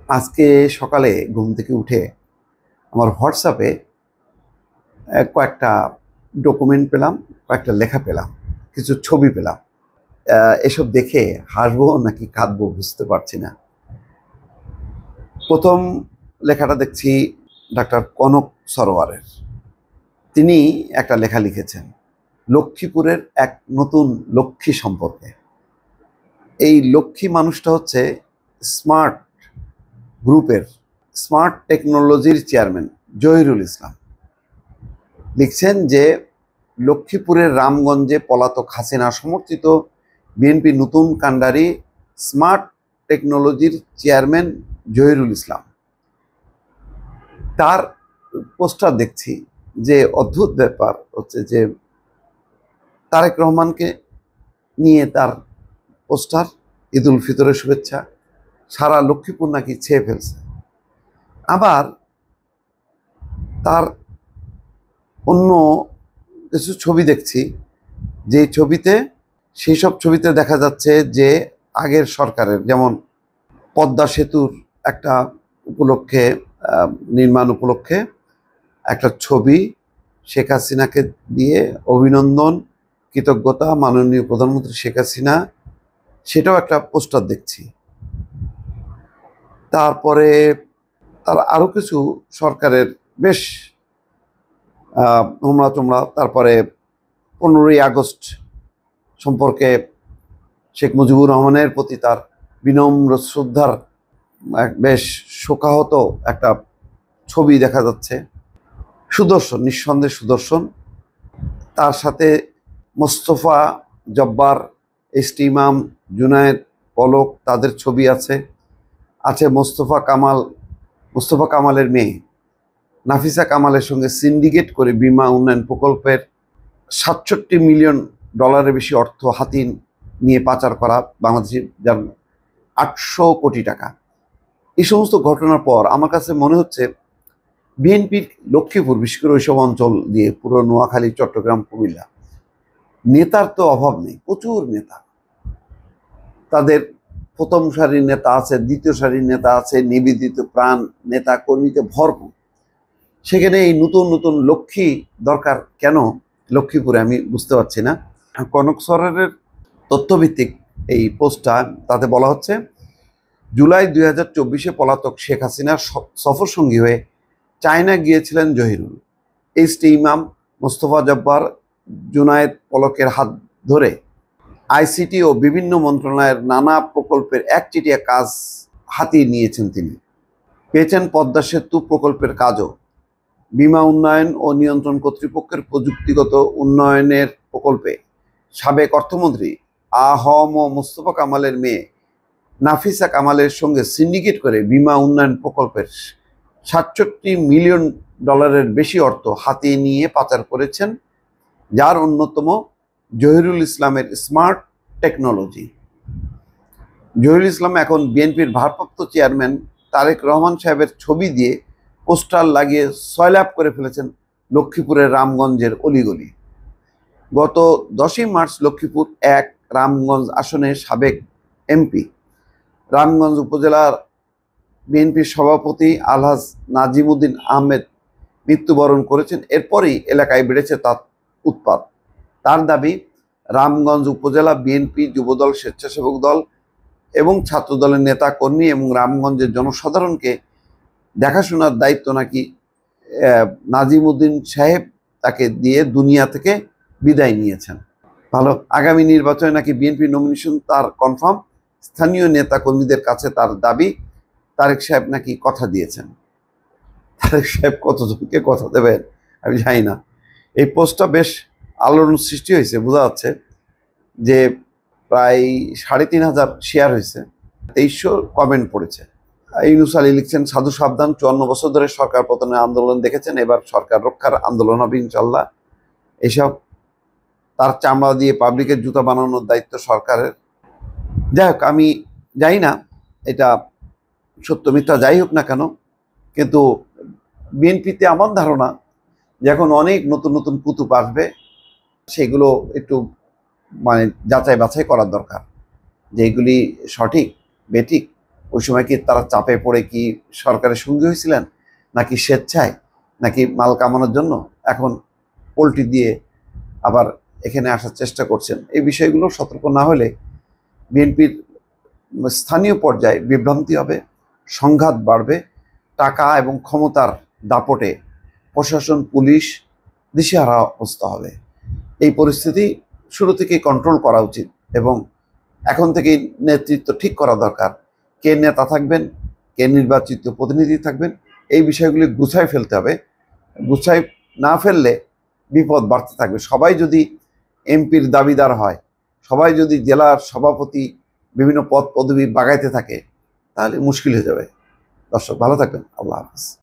আজকে সকালে ঘুম থেকে উঠে আমার হোয়াটসঅ্যাপে কয়েকটা ডকুমেন্ট পেলাম, কয়েকটা লেখা পেলাম, কিছু ছবি পেলাম। এসব দেখে হাসবো নাকি কাঁদবো বুঝতে পারছি না। প্রথম লেখাটা দেখছি ডাক্তার কনক সরোয়ারের। তিনি একটা লেখা লিখেছেন লক্ষ্মীপুরের এক নতুন লক্ষ্মী সম্পর্কে। এই লক্ষ্মী মানুষটা হচ্ছে স্মার্ট গ্রুপের, স্মার্ট টেকনোলজির চেয়ারম্যান জহিরুল ইসলাম। লিখছেন যে লক্ষ্মীপুরের রামগঞ্জে পলাতক হাসিনা সমর্থিত বিএনপি নতুন কাণ্ডারি স্মার্ট টেকনোলজির চেয়ারম্যান জহিরুল ইসলাম। তার পোস্টার দেখছি, যে অদ্ভুত ব্যাপার হচ্ছে যে তারেক রহমানকে নিয়ে তার পোস্টার, ঈদ উল ফিতরের শুভেচ্ছা, সারা লক্ষ্মীপুর নাকি ছেয়ে ফেলছে। আবার তার অন্য কিছু ছবি দেখছি, যে ছবিতে সেই সব ছবিতে দেখা যাচ্ছে যে আগের সরকারের, যেমন পদ্মা সেতুর একটা উপলক্ষে, নির্মাণ উপলক্ষে একটা ছবি, শেখ হাসিনাকে দিয়ে অভিনন্দন, কৃতজ্ঞতা, মাননীয় প্রধানমন্ত্রী শেখ হাসিনা, সেটাও একটা পোস্টার দেখছি। তারপরে তার আরও কিছু সরকারের বেশ হোমরা তোমরা, তারপরে 15ই আগস্ট সম্পর্কে শেখ মুজিবুর রহমানের প্রতি তার বিনম্র শ্রদ্ধার বেশ শোকাহত একটা ছবি দেখা যাচ্ছে। সুদর্শন, নিঃসন্দেহে সুদর্শন। তার সাথে মোস্তফা জব্বার, এসটি ইমাম, জুনায়েদ, পলক, তাদের ছবি আছে। মোস্তফা কামালের মেয়ে নাফিসা কামালের সঙ্গে সিন্ডিকেট করে বিমা উন্নয়ন প্রকল্পের 67 মিলিয়ন ডলারের বেশি অর্থ হাতিয়ে নিয়ে পাচার করা, বাংলাদেশের যার 800 কোটি টাকা। এই সমস্ত ঘটনার পর আমার কাছে মনে হচ্ছে বিএনপির লক্ষ্মীপুর, বিশেষ করে ওইসব অঞ্চল দিয়ে পুরো নোয়াখালী, চট্টগ্রাম, কুমিল্লা, নেতার তো অভাব নেই, প্রচুর নেতা। তাদের প্রথম সারির নেতা আছে, দ্বিতীয় সারির নেতা আছে, নিবেদিত প্রাণ নেতা কর্মীতে ভরপুর। সেখানে এই নতুন নতুন লক্ষ্মী দরকার কেন লক্ষ্মীপুরে, আমি বুঝতে পারছি না। কনক সরোয়ারের তথ্যভিত্তিক এই পোস্টটা, তাতে বলা হচ্ছে জুলাই 2024 পলাতক শেখ হাসিনার সফর সঙ্গী হয়ে চায়না গিয়েছিলেন জহিরুল। এসটি ইমাম, মোস্তফা জব্বার, জুনায়েদ, পলকের হাত ধরে আইসিটি ও বিভিন্ন মন্ত্রণালয়ের নানা প্রকল্পের একচেটিয়া কাজ হাতিয়ে নিয়েছেন তিনি। পেয়েছেন পদ্মা সেতু প্রকল্পের কাজও। বিমা উন্নয়ন ও নিয়ন্ত্রণ কর্তৃপক্ষের প্রযুক্তিগত উন্নয়নের প্রকল্পে সাবেক অর্থমন্ত্রী মোস্তফা কামালের মেয়ে নাফিসা কামালের সঙ্গে সিন্ডিকেট করে বিমা উন্নয়ন প্রকল্পের 67 মিলিয়ন ডলারের বেশি অর্থ হাতিয়ে নিয়ে পাচার করেছেন, যার অন্যতম জহিরুল ইসলামের স্মার্ট টেকনোলজি। জহিরুল ইসলাম এখন বিএনপির ভারপ্রাপ্ত চেয়ারম্যান তারেক রহমান সাহেবের ছবি দিয়ে পোস্টার লাগিয়ে সয়লাভ করে ফেলেছেন লক্ষ্মীপুরের রামগঞ্জের অলিগলি। গত 10ই মার্চ লক্ষ্মীপুর 1 রামগঞ্জ আসনের সাবেক এমপি, রামগঞ্জ উপজেলার বিএনপির সভাপতি আলহাজ নাজিমুদ্দিন আহমেদ মৃত্যুবরণ করেছেন। এরপরই এলাকায় বেড়েছে তার উৎপাত। তার দাবি, রামগঞ্জ উপজেলা বিএনপি, যুবদল, স্বেচ্ছাসেবক দল এবং ছাত্রদলের নেতা কর্মী এবং রামগঞ্জের জনসাধারণকে দেখাশোনার দায়িত্ব নাকি নাজিমুদ্দিন সাহেব তাকে দিয়ে দুনিয়া থেকে বিদায় নিয়েছেন। ভালো, আগামী নির্বাচনে নাকি বিএনপি নমিনেশন তার কনফার্ম। স্থানীয় নেতা কর্মীদের কাছে তার দাবি, তারেক সাহেব নাকি কথা দিয়েছেন। তারেক সাহেব কতজনকে কথা দেবেন আমি জানি না। এই পোস্টটা বেশ আলোড়ন সৃষ্টি হয়েছে, বোঝা যাচ্ছে যে প্রায় 3,500 শেয়ার হয়েছে, 2300 কমেন্ট পড়েছে। ইউনুস আলী লিখছেন, সাধু সাবধান, 54 বছর ধরে সরকার পতনের আন্দোলন দেখেছেন, এবার সরকার রক্ষার আন্দোলন হবে ইনশাল্লাহ। এসব তার চামড়া দিয়ে পাবলিকের জুতা বানানোর দায়িত্ব সরকারের। যাই হোক, আমি জানি না এটা সত্য মিথ্যা যাই হোক না কেন, কিন্তু বিএনপিতে আমার ধারণা যে এখন অনেক নতুন নতুন কুতুব আসবে, সেগুলো একটু যাচাই বাছাই করার দরকার, যে এগুলি সঠিক বেঠিক ওই সময় কি তারা চাপে পড়ে কি সরকারের সঙ্গী হয়েছিলেন, নাকি স্বেচ্ছায়, নাকি মাল কামানোর জন্য এখন পোল্টি দিয়ে আবার এখানে আসার চেষ্টা করছেন? এই বিষয়গুলো সতর্ক না হলে বিএনপির স্থানীয় পর্যায়ে বিভ্রান্তি হবে, সংঘাত বাড়বে, টাকা এবং ক্ষমতার দাপটে প্রশাসন, পুলিশ দিশেহারা অবস্থা হবে। এই পরিস্থিতি শুরু থেকেই কন্ট্রোল করা উচিত এবং এখন থেকেই নেতৃত্ব ঠিক করা দরকার। কে নেতা থাকবেন, কে নির্বাচিত প্রতিনিধি থাকবেন, এই বিষয়গুলি গুছায় ফেলতে হবে। গুছায় না ফেললে বিপদ বাড়তে থাকবে। সবাই যদি এমপির দাবিদার হয়, সবাই যদি জেলার সভাপতি বিভিন্ন পদ পদবি বাগাইতে থাকে, তাহলে মুশকিল হয়ে যাবে। দর্শক ভালো থাকবেন। আল্লাহ হাফেজ।